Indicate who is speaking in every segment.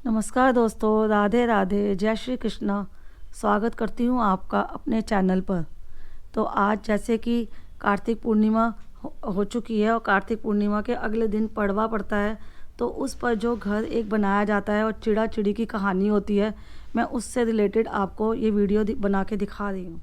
Speaker 1: नमस्कार दोस्तों, राधे राधे, जय श्री कृष्णा। स्वागत करती हूँ आपका अपने चैनल पर। तो आज जैसे कि कार्तिक पूर्णिमा हो चुकी है और कार्तिक पूर्णिमा के अगले दिन पड़वा पड़ता है, तो उस पर जो घर एक बनाया जाता है और चिड़ा चिड़ी की कहानी होती है, मैं उससे रिलेटेड आपको ये वीडियो बना के दिखा रही हूँ।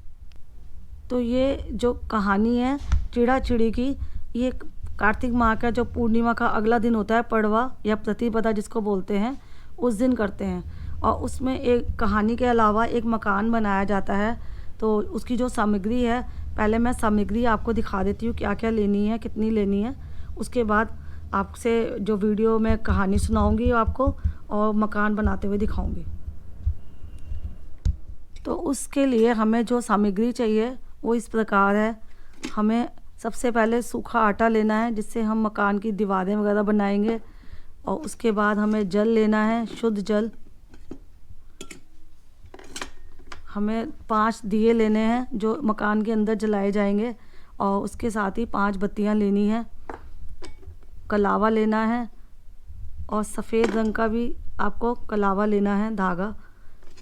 Speaker 1: तो ये जो कहानी है चिड़ा चिड़ी की, ये कार्तिक माह का जो पूर्णिमा का अगला दिन होता है, पड़वा या प्रतिपदा जिसको बोलते हैं, उस दिन करते हैं। और उसमें एक कहानी के अलावा एक मकान बनाया जाता है। तो उसकी जो सामग्री है, पहले मैं सामग्री आपको दिखा देती हूँ क्या क्या लेनी है, कितनी लेनी है। उसके बाद आपसे जो वीडियो में कहानी सुनाऊंगी आपको और मकान बनाते हुए दिखाऊंगी। तो उसके लिए हमें जो सामग्री चाहिए वो इस प्रकार है। हमें सबसे पहले सूखा आटा लेना है जिससे हम मकान की दीवारें वगैरह बनाएंगे। और उसके बाद हमें जल लेना है, शुद्ध जल। हमें 5 दिए लेने हैं जो मकान के अंदर जलाए जाएंगे। और उसके साथ ही 5 बत्तियां लेनी है। कलावा लेना है और सफ़ेद रंग का भी आपको कलावा लेना है, धागा।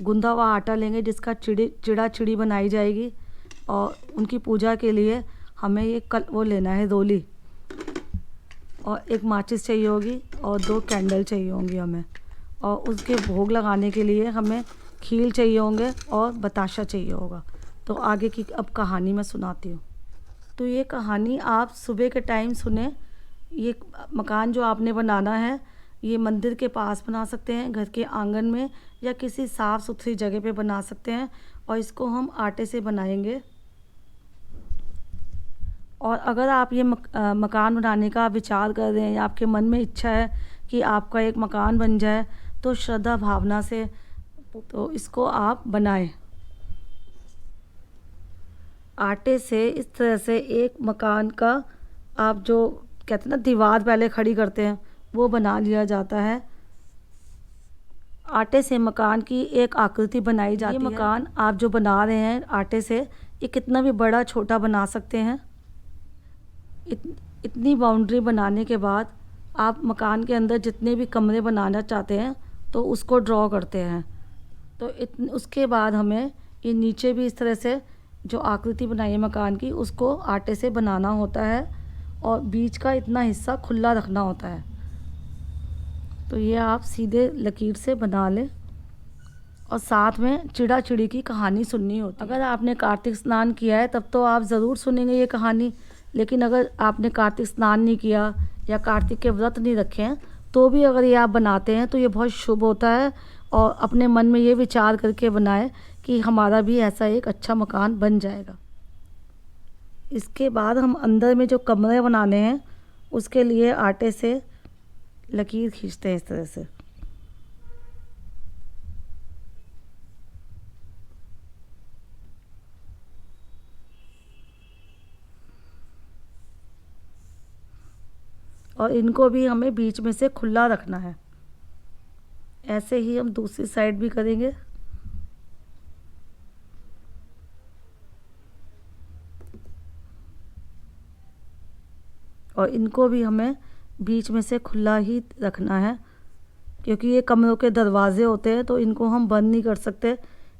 Speaker 1: गुंदा हुआ आटा लेंगे जिसका चिड़ा चिड़ी बनाई जाएगी। और उनकी पूजा के लिए हमें ये वो लेना है, रोली। और एक माचिस चाहिए होगी और 2 कैंडल चाहिए होंगी हमें। और उसके भोग लगाने के लिए हमें खील चाहिए होंगे और बताशा चाहिए होगा। तो आगे की अब कहानी मैं सुनाती हूँ। तो ये कहानी आप सुबह के टाइम सुने। ये मकान जो आपने बनाना है, ये मंदिर के पास बना सकते हैं, घर के आंगन में, या किसी साफ़ सुथरी जगह पे बना सकते हैं। और इसको हम आटे से बनाएंगे। और अगर आप ये मकान बनाने का विचार कर रहे हैं या आपके मन में इच्छा है कि आपका एक मकान बन जाए, तो श्रद्धा भावना से तो इसको आप बनाएं। आटे से इस तरह से एक मकान का आप जो कहते हैं ना, दीवार पहले खड़ी करते हैं, वो बना लिया जाता है। आटे से मकान की एक आकृति बनाई जाती है। ये मकान आप जो बना रहे हैं आटे से, ये कितना भी बड़ा छोटा बना सकते हैं। इतनी बाउंड्री बनाने के बाद आप मकान के अंदर जितने भी कमरे बनाना चाहते हैं तो उसको ड्रॉ करते हैं। तो उसके बाद हमें ये नीचे भी इस तरह से जो आकृति बनाई है मकान की, उसको आटे से बनाना होता है। और बीच का इतना हिस्सा खुला रखना होता है। तो ये आप सीधे लकीर से बना लें। और साथ में चिड़ा चिड़ी की कहानी सुननी होती है। अगर आपने कार्तिक स्नान किया है तब तो आप ज़रूर सुनेंगे ये कहानी। लेकिन अगर आपने कार्तिक स्नान नहीं किया या कार्तिक के व्रत नहीं रखे हैं, तो भी अगर ये आप बनाते हैं तो ये बहुत शुभ होता है। और अपने मन में ये विचार करके बनाएं कि हमारा भी ऐसा एक अच्छा मकान बन जाएगा। इसके बाद हम अंदर में जो कमरे बनाने हैं, उसके लिए आटे से लकीर खींचते हैं इस तरह से। और इनको भी हमें बीच में से खुला रखना है। ऐसे ही हम दूसरी साइड भी करेंगे। और इनको भी हमें बीच में से खुला ही रखना है, क्योंकि ये कमरों के दरवाजे होते हैं तो इनको हम बंद नहीं कर सकते,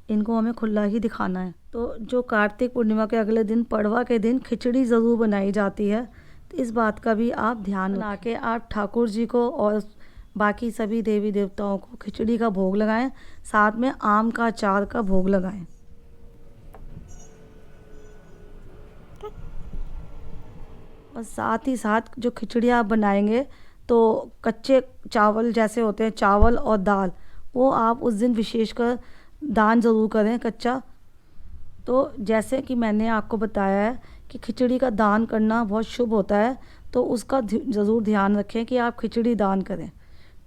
Speaker 1: इनको हमें खुला ही दिखाना है। तो जो कार्तिक पूर्णिमा के अगले दिन, पड़वा के दिन, खिचड़ी ज़रूर बनाई जाती है। तो इस बात का भी आप ध्यान बना के आप ठाकुर जी को और बाकी सभी देवी देवताओं को खिचड़ी का भोग लगाएं। साथ में आम का अचार का भोग लगाएं। और साथ ही साथ जो खिचड़ी आप बनाएंगे, तो कच्चे चावल जैसे होते हैं, चावल और दाल, वो आप उस दिन विशेषकर दान ज़रूर करें कच्चा। तो जैसे कि मैंने आपको बताया है कि खिचड़ी का दान करना बहुत शुभ होता है, तो उसका ज़रूर ध्यान रखें कि आप खिचड़ी दान करें।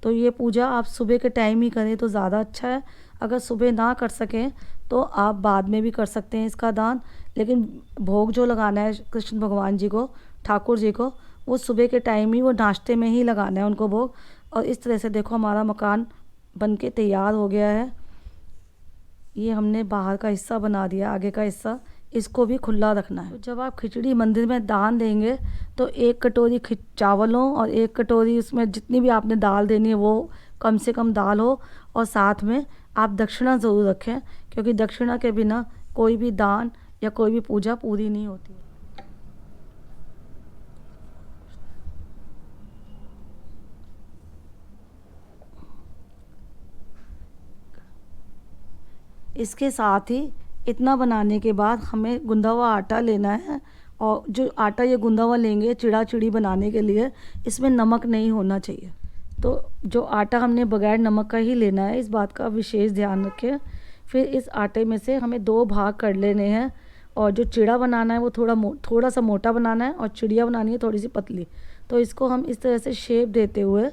Speaker 1: तो ये पूजा आप सुबह के टाइम ही करें तो ज़्यादा अच्छा है। अगर सुबह ना कर सकें तो आप बाद में भी कर सकते हैं इसका दान। लेकिन भोग जो लगाना है कृष्ण भगवान जी को, ठाकुर जी को, वो सुबह के टाइम ही, वो नाश्ते में ही लगाना है उनको भोग। और इस तरह से देखो हमारा मकान बन के तैयार हो गया है। ये हमने बाहर का हिस्सा बना दिया, आगे का हिस्सा इसको भी खुला रखना है। तो जब आप खिचड़ी मंदिर में दान देंगे तो 1 कटोरी चावलों और 1 कटोरी उसमें जितनी भी आपने दाल देनी है वो कम से कम दाल हो, और साथ में आप दक्षिणा ज़रूर रखें, क्योंकि दक्षिणा के बिना कोई भी दान या कोई भी पूजा पूरी नहीं होती है। इसके साथ ही इतना बनाने के बाद हमें गूंदा हुआ आटा लेना है, और जो आटा ये गूंदा हुआ लेंगे चिड़ा चिड़ी बनाने के लिए, इसमें नमक नहीं होना चाहिए। तो जो आटा हमने बगैर नमक का ही लेना है, इस बात का विशेष ध्यान रखें। फिर इस आटे में से हमें 2 भाग कर लेने हैं, और जो चिड़ा बनाना है वो थोड़ा सा मोटा बनाना है, और चिड़िया बनानी है थोड़ी सी पतली। तो इसको हम इस तरह से शेप देते हुए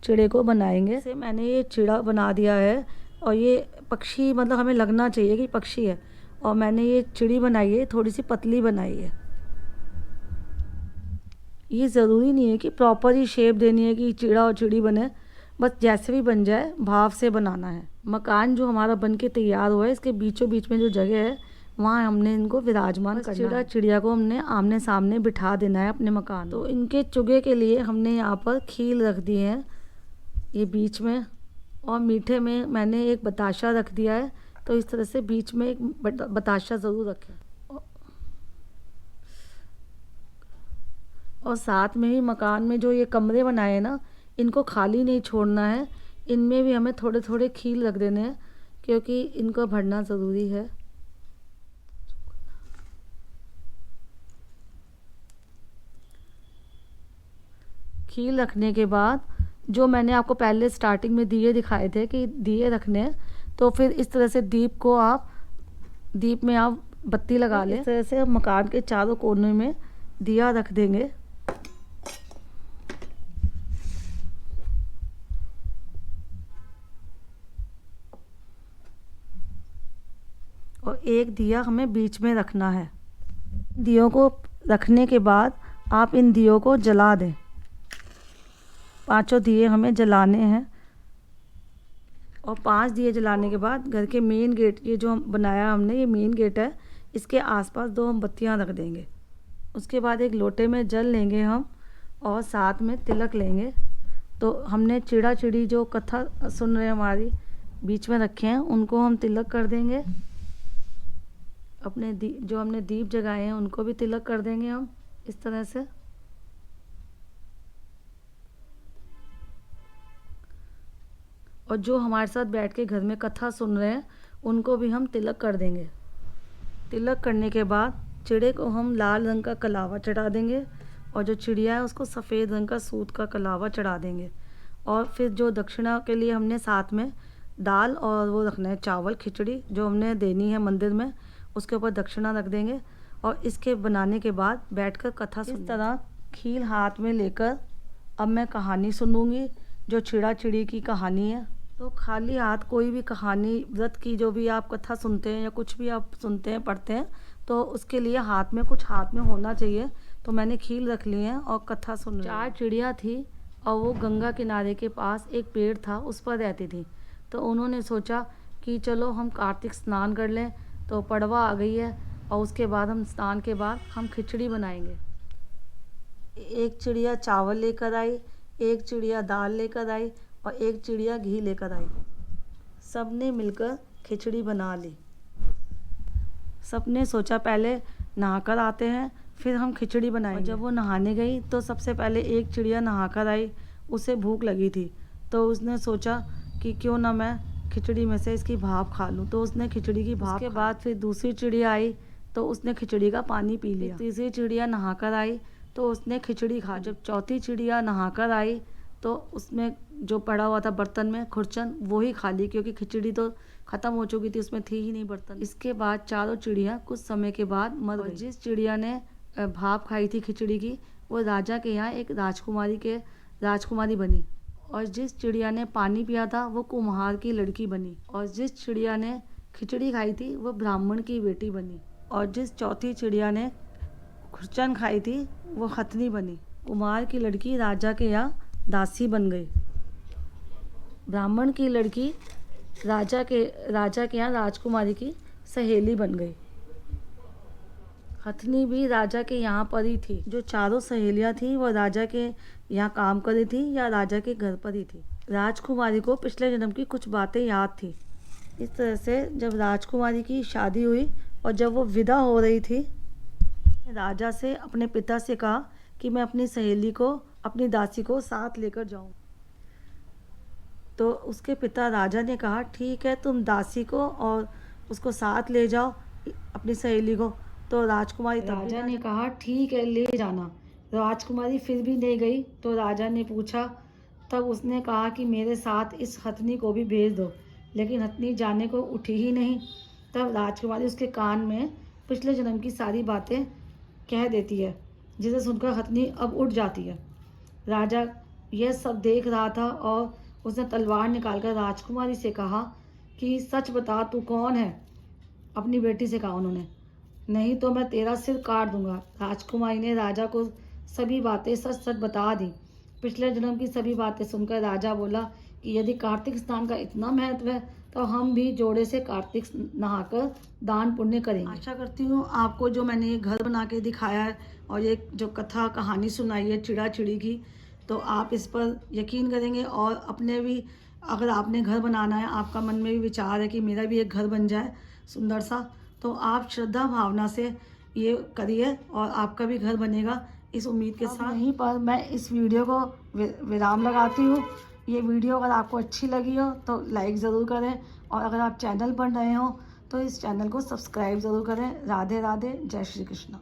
Speaker 1: चिड़े को बनाएंगे। जैसे मैंने ये चिड़ा बना दिया है, और ये पक्षी मतलब हमें लगना चाहिए कि पक्षी है, और मैंने ये चिड़ी बनाई है, थोड़ी सी पतली बनाई है। ये ज़रूरी नहीं है कि प्रॉपर ही शेप देनी है कि चिड़ा और चिड़ी बने, बस जैसे भी बन जाए भाव से बनाना है। मकान जो हमारा बन के तैयार हुआ है, इसके बीचों बीच में जो जगह है वहाँ हमने इनको विराजमान करना है। चिड़ा चिड़िया को हमने आमने सामने बिठा देना है अपने मकान। तो इनके चुगे के लिए हमने यहाँ पर खील रख दी है ये बीच में, और मीठे में मैंने एक बताशा रख दिया है। तो इस तरह से बीच में एक बताशा ज़रूर रखें, और साथ में ही मकान में जो ये कमरे बनाए हैं ना, इनको खाली नहीं छोड़ना है, इनमें भी हमें थोड़े थोड़े खील रख देने हैं, क्योंकि इनको भरना ज़रूरी है। खील रखने के बाद जो मैंने आपको पहले स्टार्टिंग में दिए दिखाए थे कि दिए रखने हैं, तो फिर इस तरह से दीप में आप बत्ती लगा लें। इस तरह से मकान के चारों कोने में दिया रख देंगे, और एक दिया हमें बीच में रखना है। दियों को रखने के बाद आप इन दियों को जला दें। 5 दिए हमें जलाने हैं, और 5 दिए जलाने के बाद घर के मेन गेट, ये जो हम बनाया हमने, ये मेन गेट है, इसके आसपास 2 हम बत्तियां रख देंगे। उसके बाद एक लोटे में जल लेंगे हम, और साथ में तिलक लेंगे। तो हमने चिड़ा चिड़ी जो कथा सुन रहे हैं हमारी बीच में रखे हैं, उनको हम तिलक कर देंगे। अपने जो हमने दीप जगाए हैं उनको भी तिलक कर देंगे हम इस तरह से। और जो हमारे साथ बैठ के घर में कथा सुन रहे हैं उनको भी हम तिलक कर देंगे। तिलक करने के बाद चिड़े को हम लाल रंग का कलावा चढ़ा देंगे, और जो चिड़िया है उसको सफ़ेद रंग का सूत का कलावा चढ़ा देंगे। और फिर जो दक्षिणा के लिए हमने साथ में दाल और वो रखना है चावल, खिचड़ी जो हमने देनी है मंदिर में, उसके ऊपर दक्षिणा रख देंगे। और इसके बनाने के बाद बैठकर कथा सुन। इस तरह खील हाथ में लेकर अब मैं कहानी सुनूंगी, जो चिड़ा चिड़ी की कहानी है। तो खाली हाथ कोई भी कहानी, व्रत की जो भी आप कथा सुनते हैं या कुछ भी आप सुनते हैं पढ़ते हैं, तो उसके लिए हाथ में कुछ होना चाहिए। तो मैंने खील रख ली है और कथा सुन रही। 4 चिड़िया थी, और वो गंगा किनारे के पास एक पेड़ था, उस पर रहती थी। तो उन्होंने सोचा कि चलो हम कार्तिक स्नान कर लें। तो पड़वा आ गई है, और उसके बाद हम स्नान के बाद हम खिचड़ी बनाएंगे। एक चिड़िया चावल लेकर आई, एक चिड़िया दाल लेकर आई, और एक चिड़िया घी लेकर आई। सब ने मिलकर खिचड़ी बना ली। सब ने सोचा पहले नहाकर आते हैं, फिर हम खिचड़ी बनाएंगे। जब वो नहाने गई तो सबसे पहले एक चिड़िया नहाकर आई, उसे भूख लगी थी। तो उसने सोचा कि क्यों ना मैं खिचड़ी में से इसकी भाप खा लूँ। तो उसने खिचड़ी की भाप के बाद फिर दूसरी चिड़िया आई, तो उसने खिचड़ी का पानी पी लिया। तीसरी चिड़िया नहाकर आई, तो उसने खिचड़ी खा। जब चौथी चिड़िया नहाकर आई, तो उसमें जो पड़ा हुआ था बर्तन में खुरचन, वो ही खा ली, क्योंकि खिचड़ी तो ख़त्म हो चुकी थी, उसमें थी ही नहीं बर्तन। इसके बाद चारों चिड़िया कुछ समय के बाद मर गई। जिस चिड़िया ने भाप खाई थी खिचड़ी की, वो राजा के यहाँ एक राजकुमारी बनी। और जिस चिड़िया ने पानी पिया था वो कुम्हार की लड़की बनी। और जिस चिड़िया ने खिचड़ी खाई थी वो ब्राह्मण की बेटी बनी। और जिस चौथी चिड़िया ने खुरचन खाई थी वो हथनी बनी। कुम्हार की लड़की राजा के यहाँ दासी बन गई। ब्राह्मण की लड़की राजा के यहाँ राजकुमारी की सहेली बन गई। हथनी भी राजा के यहाँ पर ही थी। जो चारों सहेलियाँ थी वो राजा के यहाँ काम कर रही थी या राजा के घर पर ही थी। राजकुमारी को पिछले जन्म की कुछ बातें याद थी। इस तरह से जब राजकुमारी की शादी हुई और जब वो विदा हो रही थी, राजा से अपने पिता से कहा कि मैं अपनी सहेली को, अपनी दासी को साथ लेकर जाऊं। तो उसके पिता राजा ने कहा ठीक है, तुम दासी को और उसको साथ ले जाओ, अपनी सहेली को। तो राजकुमारी, राजा ने कहा ठीक है, ले जाना। राजकुमारी फिर भी नहीं गई। तो राजा ने पूछा, तब उसने कहा कि मेरे साथ इस हथनी को भी भेज दो, लेकिन हथनी जाने को उठी ही नहीं। तब राजकुमारी उसके कान में पिछले जन्म की सारी बातें कह देती है, जिसे सुनकर हथनी अब उठ जाती है। राजा यह सब देख रहा था और उसने तलवार निकालकर राजकुमारी से कहा कि सच बता, तू कौन है? अपनी बेटी से कहा उन्होंने, नहीं तो मैं तेरा सिर काट दूंगा। राजकुमारी ने राजा को सभी बातें सच सच बता दी। पिछले जन्म की सभी बातें सुनकर राजा बोला कि यदि कार्तिक स्नान का इतना महत्व है तो हम भी जोड़े से कार्तिक नहाकर दान पुण्य करेंगे। आशा करती हूँ आपको जो मैंने ये घर बना के दिखाया है और ये जो कथा कहानी सुनाई है चिड़ा चिड़ी की, तो आप इस पर यकीन करेंगे और अपने भी, अगर आपने घर बनाना है, आपका मन में भी विचार है कि मेरा भी एक घर बन जाए सुंदर सा, तो आप श्रद्धा भावना से ये करिए और आपका भी घर बनेगा, इस उम्मीद के साथ। यहीं पर मैं इस वीडियो को विराम लगाती हूँ। ये वीडियो अगर आपको अच्छी लगी हो तो लाइक ज़रूर करें और अगर आप चैनल पर नए हो तो इस चैनल को सब्सक्राइब ज़रूर करें। राधे राधे, जय श्री कृष्ण।